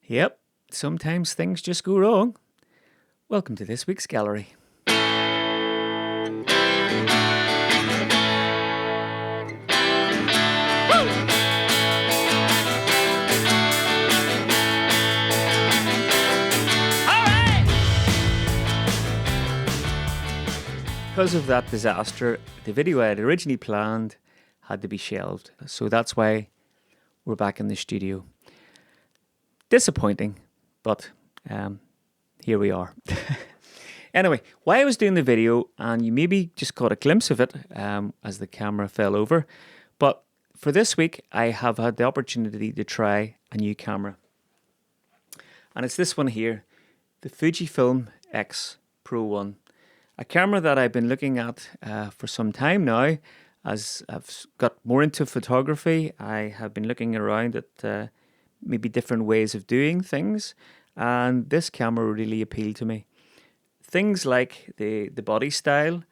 Yep, sometimes things just go wrong. Welcome to this week's gallery. Because of that disaster, the video I had originally planned had to be shelved. So that's why we're back in the studio. Disappointing, but here we are. Anyway, while I was doing the video, and you maybe just caught a glimpse of it as the camera fell over, but for this week, I have had the opportunity to try a new camera. And it's this one here, the Fujifilm X-Pro 1. A camera that I've been looking at for some time now. As I've got more into photography, I have been looking around at maybe different ways of doing things, and this camera really appealed to me. Things like the body style,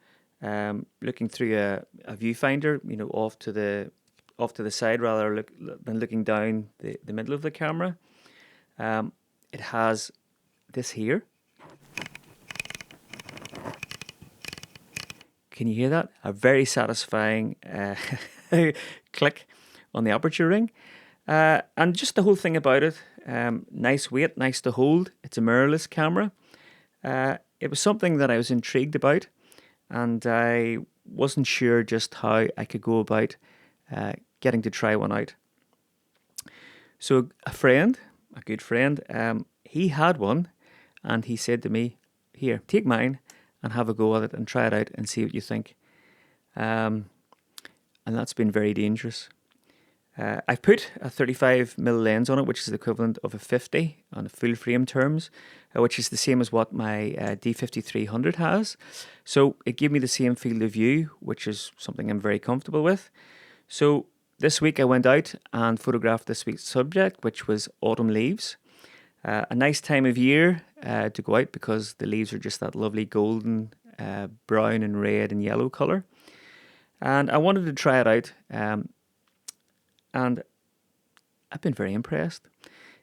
looking through a viewfinder, off to the side rather than looking down the middle of the camera. It has this here. Can you hear that? A very satisfying click on the aperture ring. And just the whole thing about it, nice weight, nice to hold. It's a mirrorless camera. It was something that I was intrigued about, and I wasn't sure just how I could go about getting to try one out. So a good friend, he had one, and he said to me, "Here, take mine and have a go at it and try it out and see what you think." And that's been very dangerous. I've put a 35mm lens on it, which is the equivalent of a 50 on full frame terms, which is the same as what my D5300 has. So it gave me the same field of view, which is something I'm very comfortable with. So this week I went out and photographed this week's subject, which was autumn leaves. A nice time of year to go out because the leaves are just that lovely golden, brown and red and yellow colour. And I wanted to try it out, and I've been very impressed.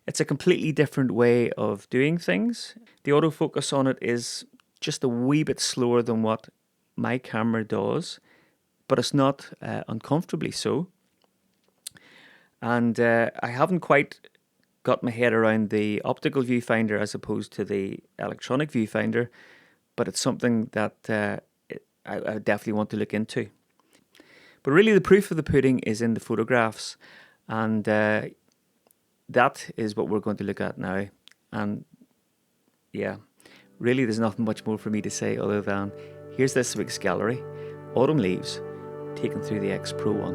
It's a completely different way of doing things. The autofocus on it is just a wee bit slower than what my camera does, but it's not uncomfortably so. And I haven't quite got my head around the optical viewfinder as opposed to the electronic viewfinder, but it's something that I definitely want to look into. But really the proof of the pudding is in the photographs, and that is what we're going to look at now. And yeah, really there's nothing much more for me to say other than here's this week's gallery, Autumn Leaves, taken through the X-Pro 1,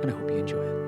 and I hope you enjoy it.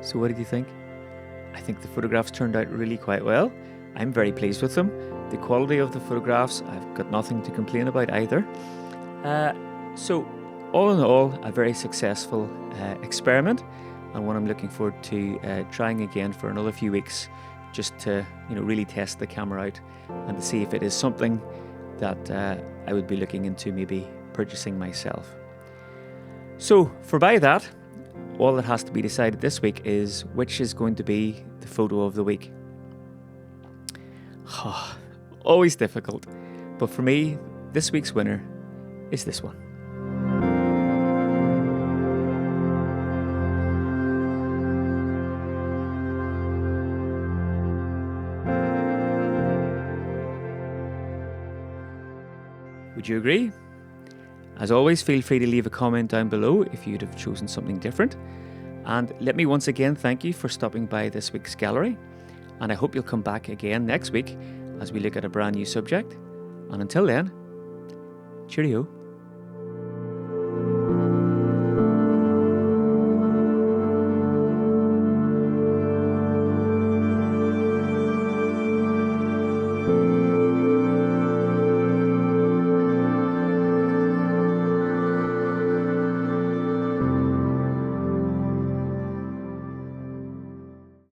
So what did you think? I think the photographs turned out really quite well. I'm very pleased with them. The quality of the photographs, I've got nothing to complain about either. So all in all, a very successful experiment, and one I'm looking forward to trying again for another few weeks, just to really test the camera out and to see if it is something that I would be looking into maybe purchasing myself. So for by that, all that has to be decided this week is which is going to be the photo of the week. Always difficult, but for me, this week's winner is this one. Would you agree? As always, feel free to leave a comment down below if you'd have chosen something different. And let me once again thank you for stopping by this week's gallery. And I hope you'll come back again next week as we look at a brand new subject. And until then, cheerio.